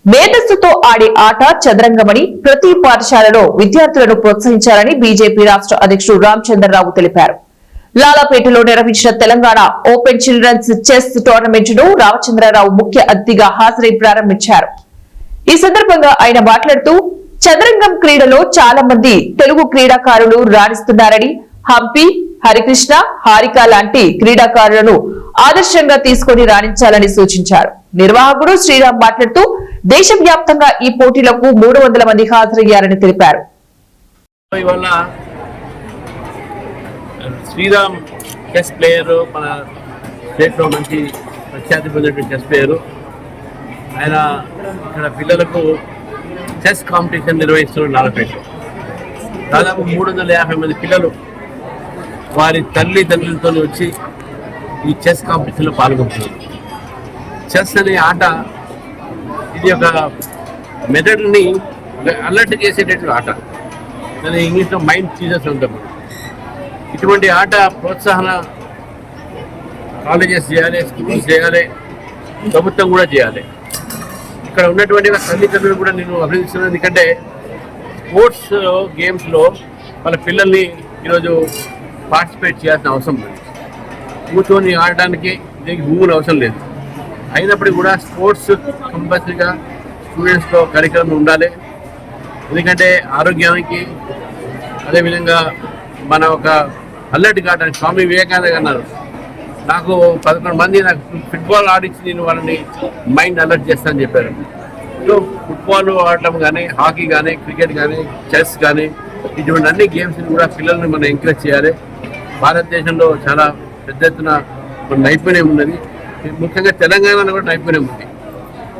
మేధస్సుతో ఆడే ఆట చదరంగమని ప్రతి పాఠశాలలో విద్యార్థులను ప్రోత్సహించాలని బీజేపీ రాష్ట్ర అధ్యక్షుడు రామచంద్రరావు తెలిపారు. లాలాపేటలో నిర్వహించిన Telangana open children's chess tournament ను రామచంద్రరావు ముఖ్య అతిథిగా హాజరై ప్రారంభించారు. ఈ సందర్భంగా ఆయన మాట్లాడుతూ చదరంగం క్రీడలో చాలా మంది తెలుగు క్రీడాకారులు రాణిస్తున్నారని, హంపి, హరికృష్ణ, హారిక లాంటి క్రీడాకారులను ఆదర్శంగా తీసుకుని రాణించాలని సూచించారు. నిర్వాహకుడు శ్రీరామ్ మాట్లాడుతూ దేశవ్యాప్తంగా ఈ పోటీలకు 300 మంది హాజరయ్యారని తెలిపారు. శ్రీరామ్ చెస్ ప్లేయర్, మన స్టేట్ లో మంచి ప్రఖ్యాతి పొందిన చెస్ ప్లేయర్. ఆయన ఇక్కడ పిల్లలకు చెస్ కాంపిటీషన్ నిర్వహిస్తున్నారు. లాలాపేటలో దాదాపు 350 మంది పిల్లలు వారి తల్లిదండ్రులతో వచ్చి ఈ చెస్ కాంపిటీషన్లో పాల్గొంటున్నారు. చెస్ అనే ఆట ఇది ఒక మెథడ్ని అలర్ట్ చేసేటటువంటి ఆట. దాని ఇంగ్లీష్లో మైండ్ టీజర్స్ ఉంటాం. ఇటువంటి ఆట ప్రోత్సాహన కాలేజెస్ చేయాలి, స్కూల్స్ చేయాలి, ప్రభుత్వం కూడా చేయాలి. ఇక్కడ ఉన్నటువంటి తల్లిదండ్రులు కూడా నేను అభినందిస్తున్నాను. ఎందుకంటే స్పోర్ట్స్ గేమ్స్లో వాళ్ళ పిల్లల్ని ఈరోజు పార్టిసిపేట్ చేయాల్సిన అవసరం లేదు. కూర్చొని ఆడటానికి దీనికి భూములు అవసరం లేదు. అయినప్పటికీ కూడా స్పోర్ట్స్ కంపల్సరీగా స్టూడెంట్స్లో కరికులం ఉండాలి. ఎందుకంటే ఆరోగ్యానికి, అదేవిధంగా మన ఒక అల్లర్ట్ కావడానికి స్వామి వివేకానంద అన్నారు, నాకు 11 మంది నాకు ఫుట్బాల్ ఆడించి నేను వాళ్ళని మైండ్ అలర్ట్ చేస్తానని చెప్పారు. సో ఫుట్బాల్ ఆడటం కానీ, హాకీ కానీ, క్రికెట్ కానీ, చెస్ కానీ, ఇటువంటి అన్ని గేమ్స్ని కూడా పిల్లల్ని మనం ఎంకరేజ్ చేయాలి. భారతదేశంలో చాలా పెద్ద ఎత్తున నైపుణ్యం ఉన్నది. ముఖ్యంగా తెలంగాణలో కూడా నైపుణ్యం ఉంది.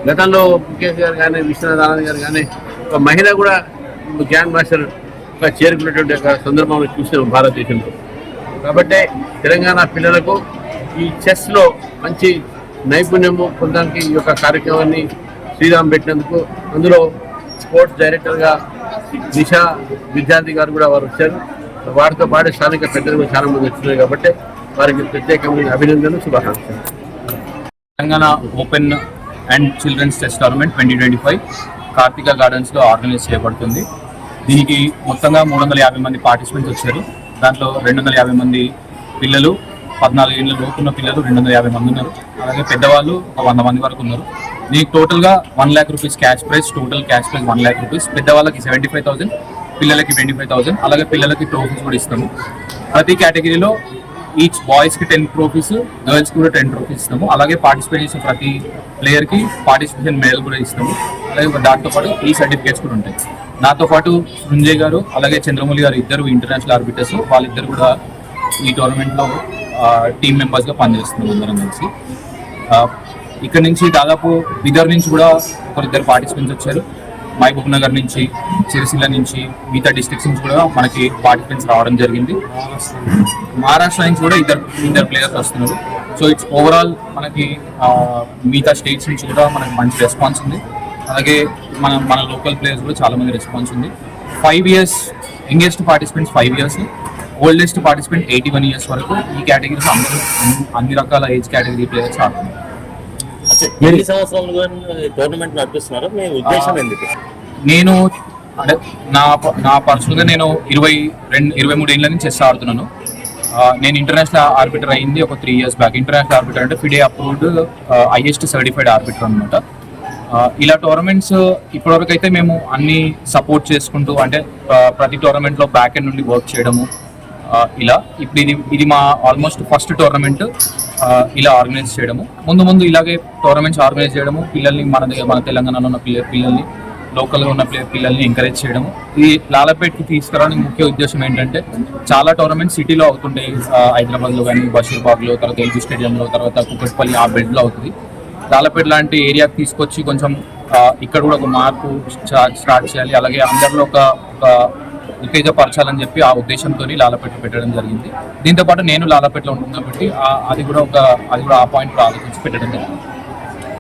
గతంలో ముఖేష్ గారు కానీ, విశ్వనాథ్ ఆనంద్ గారు కానీ, ఒక మహిళ కూడా గ్రాండ్ మాస్టర్ చేరుకున్నటువంటి ఒక సందర్భంలో చూసినాం భారతదేశంలో. కాబట్టి తెలంగాణ పిల్లలకు ఈ చెస్లో మంచి నైపుణ్యము పొందడానికి ఈ యొక్క కార్యక్రమాన్ని శ్రీరామ్ పెట్టినందుకు, అందులో స్పోర్ట్స్ డైరెక్టర్గా నిషా విద్యార్థి గారు కూడా వారు వచ్చారు. వారితో పాటు స్థానిక పెద్దలు కూడా చాలా మంది వచ్చినారు. కాబట్టి వారికి ప్రత్యేకమైన అభినందనలు, శుభాకాంక్షలు. Telangana open and children's chess tournament 2025 Karthika గార్డెన్స్లో ఆర్గనైజ్ చేయబడుతుంది. దీనికి మొత్తంగా 350 మంది పార్టిసిపెంట్స్ వచ్చారు. దాంట్లో 250 మంది పిల్లలు, 14 ఏళ్ళ లోపున్న పిల్లలు 250 మంది ఉన్నారు. అలాగే పెద్దవాళ్ళు ఒక 100 మంది వరకు ఉన్నారు. దీనికి టోటల్గా 1 lakh rupees cash prize, total cash prize 1 lakh rupees. పెద్దవాళ్ళకి 75,000, పిల్లలకి 25,000. అలాగే పిల్లలకి ట్రోఫీస్ కూడా ఇస్తాము. ప్రతి కేటగిరీలో ఈచ్ బాయ్స్కి 10 ట్రోఫీస్, గర్ల్స్కి కూడా 10 ట్రోఫీస్ ఇస్తాము. అలాగే పార్టిసిపేట్ చేసిన ప్రతి ప్లేయర్కి పార్టిసిపేషన్ మెడల్ కూడా ఇస్తాము. అలాగే దాంతోపాటు ఈ సర్టిఫికేట్స్ కూడా ఉంటాయి. నాతో పాటు సృంజయ్ గారు, అలాగే చంద్రమౌళి గారు, ఇద్దరు ఇంటర్నేషనల్ ఆర్బిటర్స్. వాళ్ళిద్దరు కూడా ఈ టోర్నమెంట్లో టీమ్ మెంబర్స్గా పనిచేస్తున్నాం అందరం కలిసి. ఇక్కడ నుంచి దాదాపు బిదర్ నుంచి కూడా ఒకరిద్దరు పార్టిసిపెంట్స్ వచ్చారు. మహబూబ్ నగర్ నుంచి, సిరిసిల్ల నుంచి, మిగతా డిస్ట్రిక్ట్స్ నుంచి కూడా మనకి పార్టిసిపెంట్స్ రావడం జరిగింది. మహారాష్ట్ర నుంచి కూడా ఇద్దరు ప్లేయర్స్ వస్తున్నారు. సో ఇట్స్ ఓవరాల్ మనకి మిగతా స్టేట్స్ నుంచి కూడా మనకి మంచి రెస్పాన్స్ ఉంది. అలాగే మన లోకల్ ప్లేయర్స్ కూడా చాలా మంది రెస్పాన్స్ ఉంది. 5 years youngest participants 5 years, oldest participant 81 years వరకు ఈ కేటగిరీస్ అందరూ అన్ని రకాల ఏజ్ కేటగిరీ ప్లేయర్స్ ఆడుతున్నారు. ఎన్ని సంవత్సరాలుగా టోర్నమెంట్ నడిపిస్తున్నారు? మీ ఉద్దేశం ఎందుకు? నేను అంటే నా పర్సనల్గా నేను 23 ఏళ్ళ నుంచి చెస్ ఆడుతున్నాను. నేను ఇంటర్నేషనల్ ఆర్బిటర్ అయింది ఒక 3 years బ్యాక్. ఇంటర్నేషనల్ ఆర్బిటర్ అంటే FIDE approved highest certified arbiter అనమాట. ఇలా టోర్నమెంట్స్ ఇప్పటివరకు అయితే మేము అన్ని సపోర్ట్ చేసుకుంటూ, అంటే ప్రతి టోర్నమెంట్లో బ్యాక్ ఎండ్ నుండి వర్క్ చేయడము ఇలా. ఇప్పుడు ఇది మా ఆల్మోస్ట్ ఫస్ట్ టోర్నమెంట్ ఇలా ఆర్గనైజ్ చేయడము. ముందు ఇలాగే టోర్నమెంట్స్ ఆర్గనైజ్ చేయడము, పిల్లల్ని మన తెలంగాణలో ఉన్న పిల్లల్ని, లోకల్గా ఉన్న పిల్లల్ని ఎంకరేజ్ చేయడము. ఈ లాలాపేట్కి తీసుకురావడానికి ముఖ్య ఉద్దేశం ఏంటంటే, చాలా టోర్నమెంట్స్ సిటీలో అవుతుంటాయి, హైదరాబాద్లో కానీ, బషీర్బాగ్లో, తర్వాత ఎల్బీ స్టేడియంలో, తర్వాత కుకట్పల్లి ఆ బెడ్లో అవుతుంది. లాలాపేట లాంటి ఏరియాకి తీసుకొచ్చి కొంచెం ఇక్కడ కూడా ఒక మార్పు స్టార్ట్ చేయాలి, అలాగే అందరిలో ఒక ఉత్తేజపరచాలని చెప్పి ఆ ఉద్దేశంతో లాలాపేట పెట్టడం జరిగింది. దీంతోపాటు నేను లాలాపేటలో ఉంటుంది కాబట్టి అది కూడా ఆ పాయింట్ ఆలోచించి పెట్టడం జరిగింది.